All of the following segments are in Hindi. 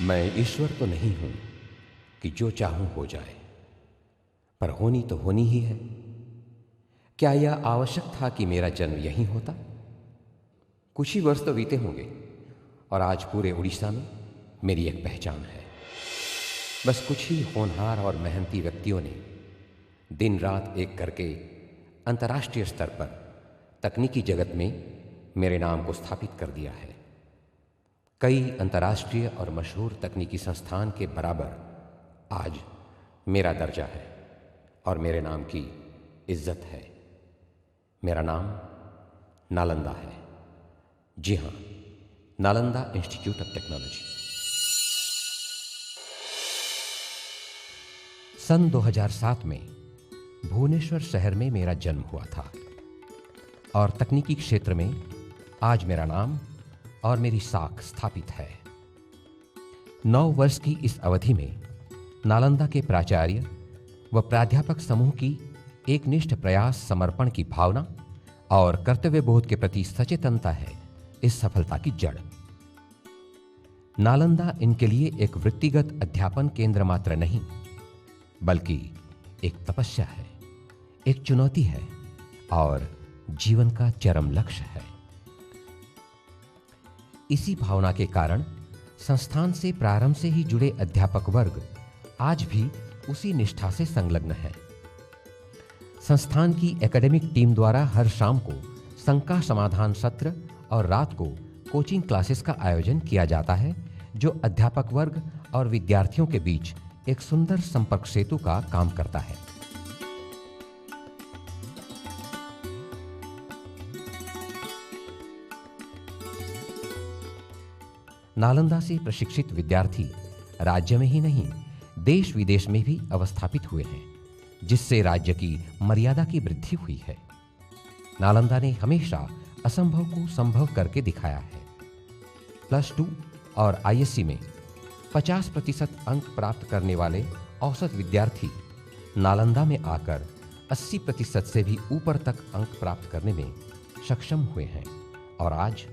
मैं ईश्वर तो नहीं हूं कि जो चाहूं हो जाए, पर होनी तो होनी ही है। क्या यह आवश्यक था कि मेरा जन्म यहीं होता? कुछ ही वर्ष तो बीते होंगे और आज पूरे उड़ीसा में मेरी एक पहचान है। बस कुछ ही होनहार और मेहनती व्यक्तियों ने दिन रात एक करके अंतर्राष्ट्रीय स्तर पर तकनीकी जगत में मेरे नाम को स्थापित कर दिया है। कई अंतर्राष्ट्रीय और मशहूर तकनीकी संस्थान के बराबर आज मेरा दर्जा है और मेरे नाम की इज्जत है। मेरा नाम नालंदा है। जी हां, नालंदा इंस्टीट्यूट ऑफ टेक्नोलॉजी। सन 2007 में भुवनेश्वर शहर में मेरा जन्म हुआ था और तकनीकी क्षेत्र में आज मेरा नाम और मेरी साख स्थापित है। 9 वर्ष की इस अवधि में नालंदा के प्राचार्य व प्राध्यापक समूह की एकनिष्ठ प्रयास, समर्पण की भावना और कर्तव्य बोध के प्रति सचेतनता है इस सफलता की जड़। नालंदा इनके लिए एक वृत्तिगत अध्यापन केंद्र मात्र नहीं, बल्कि एक तपस्या है, एक चुनौती है और जीवन का चरम लक्ष्य है। इसी भावना के कारण संस्थान से प्रारंभ से ही जुड़े अध्यापक वर्ग आज भी उसी निष्ठा से संलग्न है। संस्थान की एकेडमिक टीम द्वारा हर शाम को शंका समाधान सत्र और रात को कोचिंग क्लासेस का आयोजन किया जाता है, जो अध्यापक वर्ग और विद्यार्थियों के बीच एक सुंदर संपर्क सेतु का काम करता है। नालंदा से प्रशिक्षित विद्यार्थी राज्य में ही नहीं, देश विदेश में भी अवस्थापित हुए हैं, जिससे राज्य की मर्यादा की वृद्धि हुई है। नालंदा ने हमेशा असंभव को संभव करके दिखाया है। +2 और आईएससी में 50% अंक प्राप्त करने वाले औसत विद्यार्थी नालंदा में आकर 80% से भी ऊपर तक अंक प्राप्त करने में सक्षम हुए हैं और आज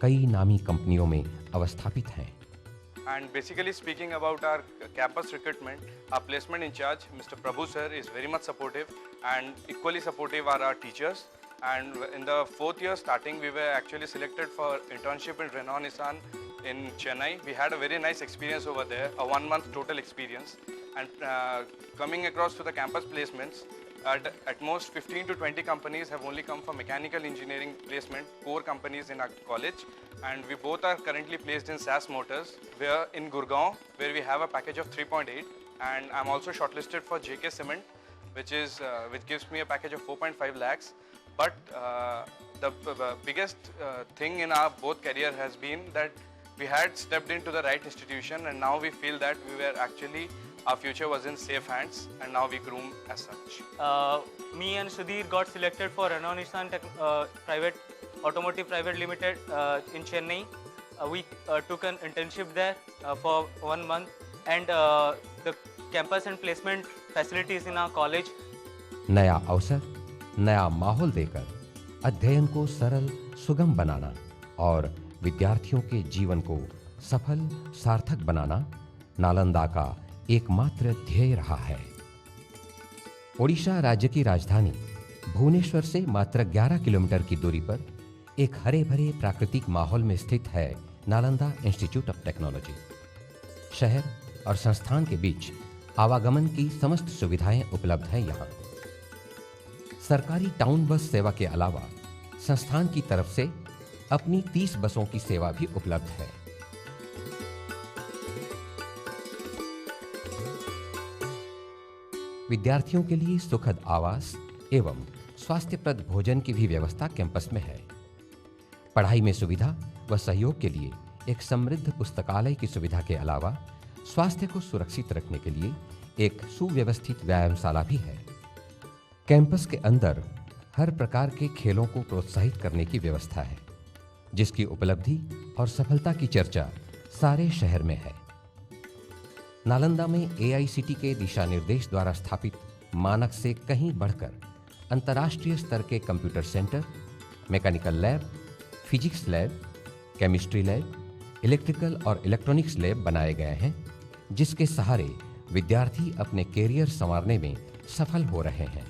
कई नामी कंपनियों में अवस्थापित हैं। And basically speaking about our campus recruitment, our placement in charge, Mr. Prabhu sir, is very much supportive, and equally supportive are our teachers. And in the 4th year starting, we were actually selected for internship in Renault Nissan in Chennai. We had a very nice experience over there, a 1-month total experience. And coming across to the campus placements, at most 15 to 20 companies have only come for mechanical engineering placement, core companies in our college. And we both are currently placed in SAS Motors. We are in Gurgaon, where we have a package of 3.8, and I'm also shortlisted for JK Cement, which gives me a package of 4.5 lakhs. But the biggest thing in our both career has been that we had stepped into the right institution, and now we feel that our future was in safe hands, and now we groom as such. Me and Sudhir got selected for Renault Nissan Automotive Private Limited in Chennai. We took an internship there for 1 month, and the campus and placement facilities in our college. नया अवसर, नया माहौल देकर अध्ययन को सरल, सुगम बनाना और विद्यार्थियों के जीवन को सफल, सार्थक बनाना नालंदा का एकमात्र ध्येय रहा है। ओडिशा राज्य की राजधानी भुवनेश्वर से मात्र 11 किलोमीटर की दूरी पर एक हरे भरे प्राकृतिक माहौल में स्थित है नालंदा इंस्टीट्यूट ऑफ टेक्नोलॉजी। शहर और संस्थान के बीच आवागमन की समस्त सुविधाएं उपलब्ध हैं। यहाँ सरकारी टाउन बस सेवा के अलावा संस्थान की तरफ से अपनी 30 बसों की सेवा भी उपलब्ध है। विद्यार्थियों के लिए सुखद आवास एवं स्वास्थ्यप्रद भोजन की भी व्यवस्था कैंपस में है। पढ़ाई में सुविधा व सहयोग के लिए एक समृद्ध पुस्तकालय की सुविधा के अलावा स्वास्थ्य को सुरक्षित रखने के लिए एक सुव्यवस्थित व्यायामशाला भी है। कैंपस के अंदर हर प्रकार के खेलों को प्रोत्साहित करने की व्यवस्था है, जिसकी उपलब्धि और सफलता की चर्चा सारे शहर में है। नालंदा में AICTE के दिशा निर्देश द्वारा स्थापित मानक से कहीं बढ़कर अंतर्राष्ट्रीय स्तर के computer centre, mechanical lab, physics lab, chemistry lab, electrical और इलेक्ट्रॉनिक्स लैब बनाए गए हैं, जिसके सहारे विद्यार्थी अपने कैरियर संवारने में सफल हो रहे हैं।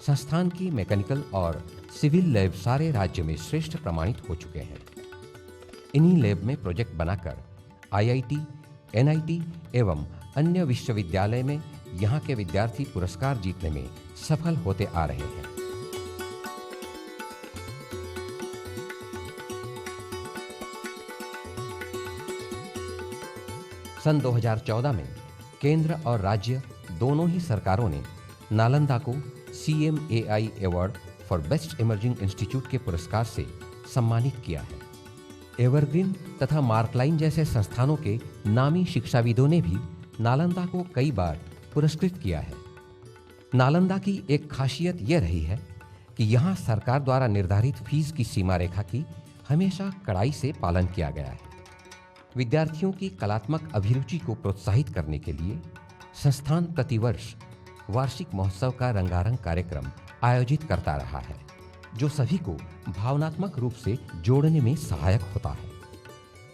संस्थान की मैकेनिकल और सिविल लैब सारे राज्य में श्रेष्ठ प्रमाणित हो चुके हैं। इन्हीं लैब में प्रोजेक्ट बनाकर आईआईटी, एनआईटी एवं अन्य विश्वविद्यालय में यहाँ के विद्यार्थी पुरस्कार जीतने में सफल होते आ रहे हैं। सन 2014 में केंद्र और राज्य दोनों ही सरकारों ने नालंदा को CMAI award for best emerging institute के पुरस्कार से सम्मानित किया है। एवरग्रीन तथा मार्कलाइन जैसे संस्थानों के नामी शिक्षाविदों ने भी नालंदा को कई बार पुरस्कृत किया है। नालंदा की एक खासियत यह रही है कि यहाँ सरकार द्वारा निर्धारित फीस की सीमा रेखा की हमेशा कड़ाई से पालन किया गया है। विद्यार्थियों की कलात्मक अभिरुचि को प्रोत्साहित करने के लिए संस्थान प्रतिवर्ष वार्षिक महोत्सव का रंगारंग कार्यक्रम आयोजित करता रहा है, जो सभी को भावनात्मक रूप से जोड़ने में सहायक होता है।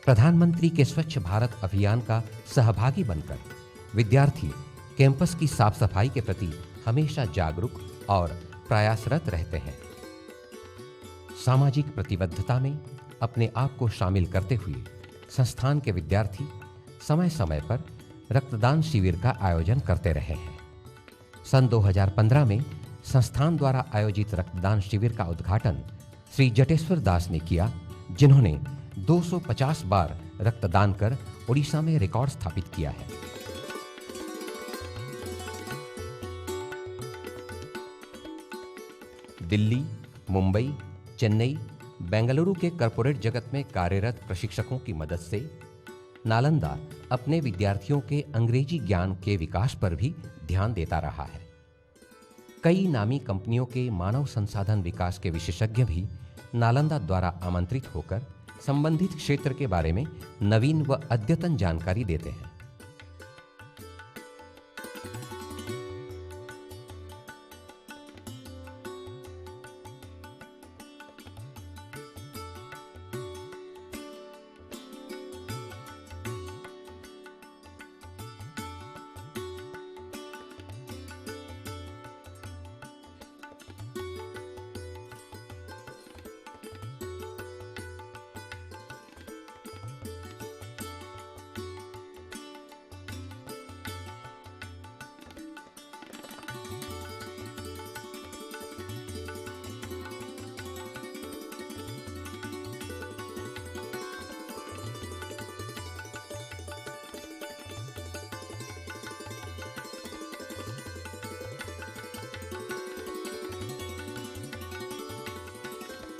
प्रधानमंत्री के स्वच्छ भारत अभियान का सहभागी बनकर विद्यार्थी कैंपस की साफ सफाई के प्रति हमेशा जागरूक और प्रयासरत रहते हैं। सामाजिक प्रतिबद्धता में अपने आप को शामिल करते हुए संस्थान के विद्यार्थी समय समय पर रक्तदान शिविर का आयोजन करते रहे हैं। सन 2015 में संस्थान द्वारा आयोजित रक्तदान शिविर का उद्घाटन श्री जटेश्वर दास ने किया, जिन्होंने 250 बार रक्तदान कर ओडिशा में रिकॉर्ड स्थापित किया है। दिल्ली, मुंबई, चेन्नई, बेंगलुरु के कॉरपोरेट जगत में कार्यरत प्रशिक्षकों की मदद से नालंदा अपने विद्यार्थियों के अंग्रेजी ज्ञान के विकास पर भी ध्यान देता रहा है। कई नामी कंपनियों के मानव संसाधन विकास के विशेषज्ञ भी नालंदा द्वारा आमंत्रित होकर संबंधित क्षेत्र के बारे में नवीन व अद्यतन जानकारी देते हैं।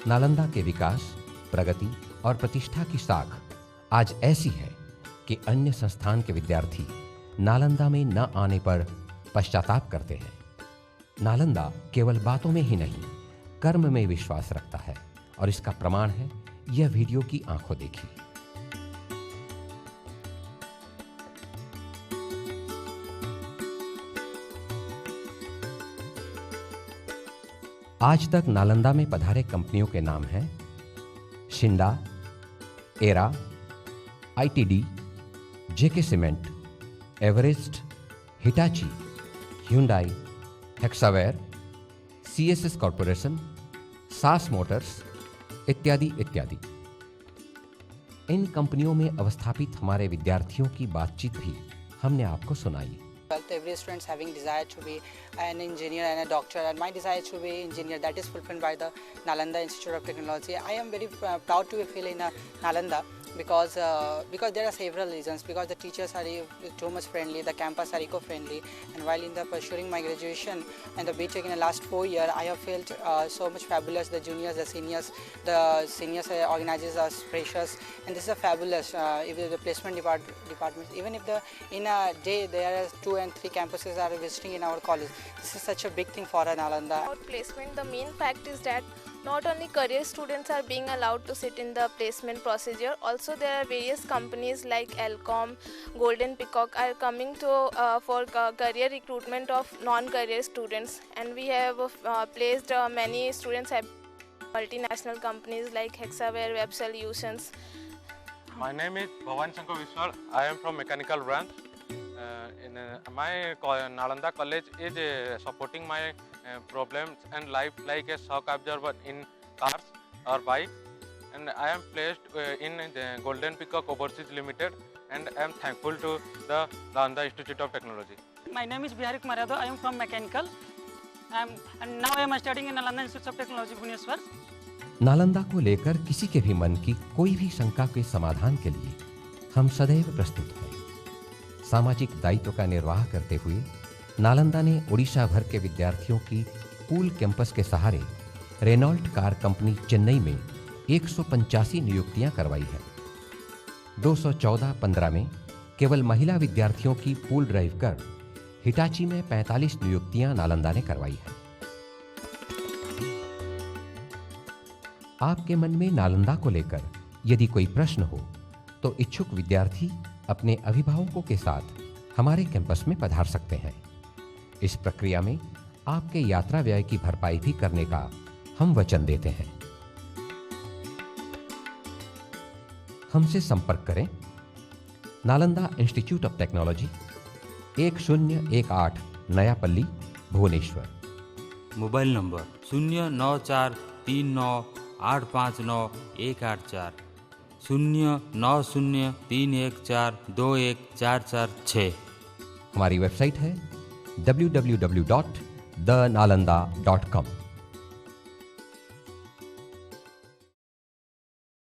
नालंदा के विकास, प्रगति और प्रतिष्ठा की साख आज ऐसी है कि अन्य संस्थान के विद्यार्थी नालंदा में न आने पर पश्चाताप करते हैं। नालंदा केवल बातों में ही नहीं, कर्म में विश्वास रखता है और इसका प्रमाण है यह वीडियो की आंखों देखी। आज तक नालंदा में पधारे कंपनियों के नाम हैं शिंडा, Era, ITD, JK Cement, Everest, Hitachi, Hyundai, Hexaware, CSS Corporation, सास मोटर्स इत्यादि इत्यादि। इन कंपनियों में अवस्थापित हमारे विद्यार्थियों की बातचीत भी हमने आपको सुनाई। Every student having desire to be an engineer and a doctor, and my desire to be engineer that is fulfilled by the Nalanda Institute of Technology. I am very proud to feel in Nalanda because there are several reasons. Because the teachers are too much friendly, the campus are eco-friendly, and while in the pursuing my graduation and the BTech in the last 4 years, I have felt so much fabulous. The juniors, the seniors organizers are precious, and this is a fabulous. If the placement department, even if in a day there are 2 and 3 campuses are visiting in our college, this is such a big thing for Nalanda. About placement, the main fact is that not only career students are being allowed to sit in the placement procedure, also there are various companies like Elcom, Golden Peacock are coming to for career recruitment of non-career students, and we have placed many students at multinational companies like Hexaware, Web Solutions, My name is Bhavan Shankar Vishwal. I am from mechanical branch. My Nalanda college is supporting my problems and life like a shock absorber in cars or bikes. And I am placed in the Golden Peacock Overseas Limited, and I am thankful to the Nalanda Institute of Technology. My name is Bihari Kumar Yadav. I am from mechanical. And now I am studying in Nalanda Institute of Technology, Bhubaneswar. Nalanda को लेकर किसी के भी मन की कोई भी शंका के समाधान के लिए हम सदैव प्रस्तुत हैं। सामाजिक दायित्व का निर्वाह करते हुए नालंदा ने उड़ीसा भर के विद्यार्थियों की पूल कैंपस के सहारे रेनॉल्ट कार कंपनी चेन्नई में 185 नियुक्तियां करवाई हैं। 214-15 में केवल महिला विद्यार्थियों की पूल ड्राइव कर हिटाची में 45 नियुक्तियां नालंदा ने करवाई हैं। आपके मन में नालंदा को लेकर यदि कोई प्रश्न हो तो इच्छुक विद्यार्थी अपने अभिभावकों के साथ हमारे कैंपस में पधार सकते हैं। इस प्रक्रिया में आपके यात्रा व्यय की भरपाई भी करने का हम वचन देते हैं। हमसे संपर्क करें। नालंदा इंस्टीट्यूट ऑफ टेक्नोलॉजी, 1018 नया पल्ली, भुवनेश्वर। Mobile number 090398598184 090314214446। हमारी वेबसाइट है www.thenalanda.com।